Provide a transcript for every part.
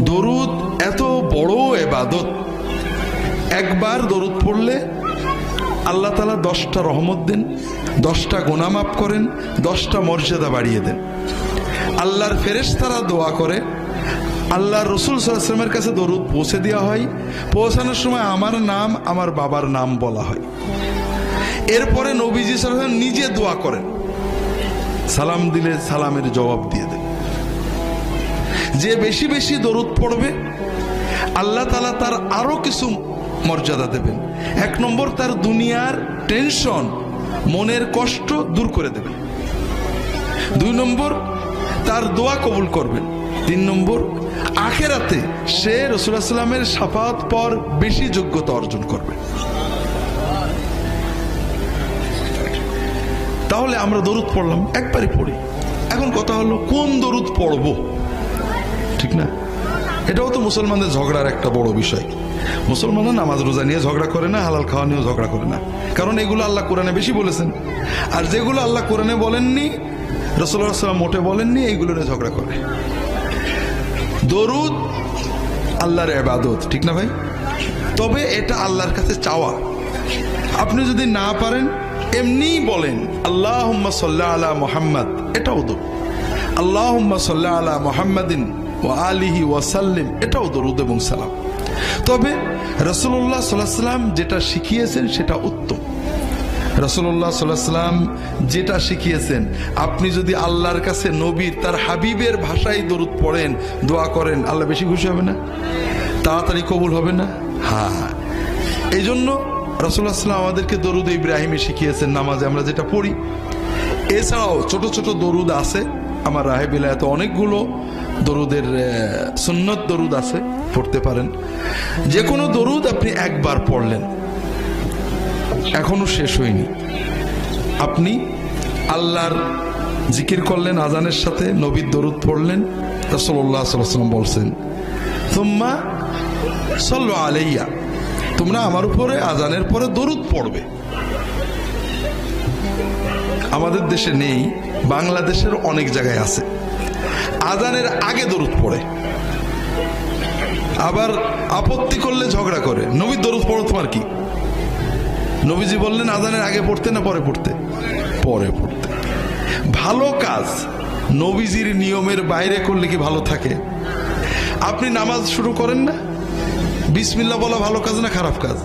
দরুদ এত বড় ইবাদত, একবার দরুদ পড়লে আল্লাহ তাআলা 10টা রহমত দেন, 10টা গুনাহ মাফ করেন, 10টা মর্যাদা বাড়িয়ে দেন। আল্লাহর ফেরেশতারা দোয়া করে, আল্লাহর রাসূল সাল্লাল্লাহু আলাইহি ওয়াসাল্লামের কাছে দরুদ পৌঁছে দেওয়া হয়, পৌঁছানোর সময় আমার নাম আমার বাবার নাম বলা হয়। এরপরে নবীজি সাল্লাল্লাহু আলাইহি ওয়াসাল্লাম নিজে দোয়া করেন, সালাম দিলে সালামের জবাব দিয়ে দেন। যে বেশি বেশি দরুদ পড়বে আল্লাহ তাআলা তার আরো কিছু মর্যাদা দেবেন। 1 নম্বর, তার দুনিয়ার টেনশন, মনের কষ্ট দূর করে দেবেন। 2 নম্বর, তার দোয়া কবুল করবেন। 3 নম্বর, আখিরাতে সে রাসূলুল্লাহ সাল্লাল্লাহু আলাইহি ওয়াসাল্লামের শাফাআত পাওয়ার বেশি যোগ্যতা অর্জন করবে। তাহলে আমরা দরুদ পড়লাম, একবারই পড়ি। এখন কথা হলো কোন দরুদ পড়ব, ঠিক না? এটাও তো মুসলমানদের ঝগড়ার একটা বড় বিষয়। মুসলমানরা নামাজ রোজা নিয়ে ঝগড়া করে না, হালাল খাওয়া নিয়েও ঝগড়া করে না, কারণ এগুলো আল্লাহ কোরআনে বেশি বলেছেন। আর যেগুলো আল্লাহ কোরআনে বলেননি, রাসূলুল্লাহ সাল্লাল্লাহু আলাইহি ওয়াসাল্লাম মোটে বলেননি, এইগুলো নিয়ে ঝগড়া করে। দরুদ আল্লাহর ইবাদত, ঠিক না ভাই? তবে এটা আল্লাহর কাছে চাওয়া। আপনি যদি না পারেন এমনি বলেন আল্লাহুম্মা সাল্লি আলা মুহাম্মদ, এটাও দরুদ। আল্লাহুম্মা সাল্লি আলা মুহাম্মাদিন ওয়া আলিহি ওয়া সাল্লিম, এটাও দরুদ এবং সালাম। তবে রাসূলুল্লাহ সাল্লাল্লাহু আলাইহি ওয়াসাল্লাম যেটা শিখিয়েছেন সেটা উত্তম। রাসূলুল্লাহ সাল্লাল্লাহু আলাইহি ওয়াসাল্লাম যেটা শিখিয়েছেন, আপনি যদি আল্লাহর কাছে নবীর, তার হাবিবের ভাষায় দরুদ পড়েন, দোয়া করেন, আল্লাহ বেশি খুশি হবে না? তাড়াতাড়ি কবুল হবে না? হ্যাঁ, এই জন্য রাসূলুল্লাহ সাল্লাল্লাহু আলাইহি ওয়াসাল্লাম আমাদেরকে দরুদ ইব্রাহিমী শিখিয়েছেন, নামাজে আমরা যেটা পড়ি। এছাড়াও ছোট ছোট দরুদ আছে, আমার রাহে বিলায়াতে অনেকগুলো দরুদের সুন্নত দরুদ আছে, পড়তে পারেন। যে কোনো দরুদ আপনি একবার পড়লেন, এখনো শেষ হয়নি, আপনি আল্লাহর জিকির করলেন আজানের সাথে, নবীর দরুদ পড়লেন। রাসূলুল্লাহ সাল্লাল্লাহু আলাইহি ওয়াসাল্লাম বলছেন, তুম্মা সাল্লু আলাইয়া, তোমরা আমার উপরে আজানের পরে দরুদ পড়বে। আমাদের দেশে নেই, বাংলাদেশের অনেক জায়গায় আছে। আজানের আগে দরুদ পড়ে, আবার আপত্তি করলে ঝগড়া করে, নবীর দরুদ পড়ো, তোমার কি? নবীজি বললেন আজানের আগে পড়তে না পরে পড়তে? পরে পড়তে। ভালো কাজ নবীজির নিয়মের বাইরে করলে কি ভালো থাকে? আপনি নামাজ শুরু করেন না, বিসমিল্লাহ বলা ভালো কাজ না খারাপ কাজ?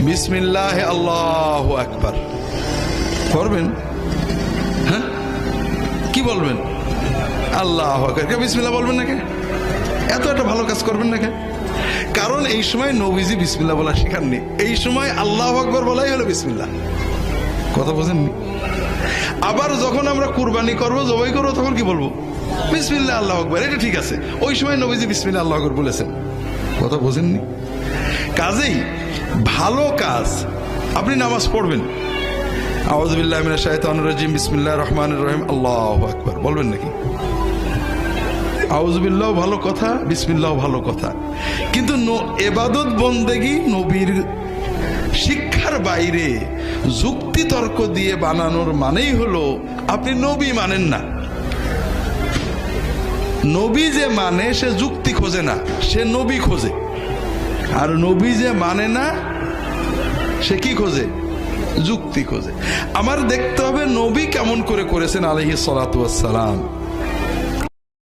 বিসমিল্লাহ আল্লাহু আকবার করবেন, হ্যাঁ? কি বলবেন? আল্লাহু আকবার, বিসমিল্লাহ বলবেন না? কে এত একটা ভালো কাজ করবেন না? কে? কারণ এই সময় নবীজি বিসমিল্লাহ বলা শেখাননি, এই সময় আল্লাহু আকবার বলাই হলো বিসমিল্লাহ। কথা বোঝেননি? আবার যখন আমরা কুরবানি করবো, জবাই করবো, তখন কি বলবো? বিসমিল্লাহ আল্লাহু আকবার, এটা ঠিক আছে, ওই সময় নবীজি বিসমিল্লাহ আল্লাহু আকবার বলেছেন। কথা বোঝেননি? কাজেই ভালো কাজ, আপনি নামাজ পড়বেন, আউযু বিল্লাহি মিনাশ শাইতানির রাজিম, বিসমিল্লাহির রহমানির রহিম, আল্লাহু আকবার বলবেন নাকি? আউযু বিল্লাহ ভালো কথা, বিসমিল্লাহ ভালো কথা, কিন্তু ইবাদত বন্দেগী নবীর শিক্ষার বাইরে যুক্তি তর্ক দিয়ে বানানোর মানেই হলো আপনি নবী মানেন না। নবী যে মানে সে যুক্তি খোঁজে না, সে নবী খোঁজে। আর নবী যে মানে না সে কি খোঁজে? যুক্তি খোঁজে। আমার দেখতে হবে নবী কেমন করে করেছেন আলাইহিস সালাতু ওয়াস সালাম।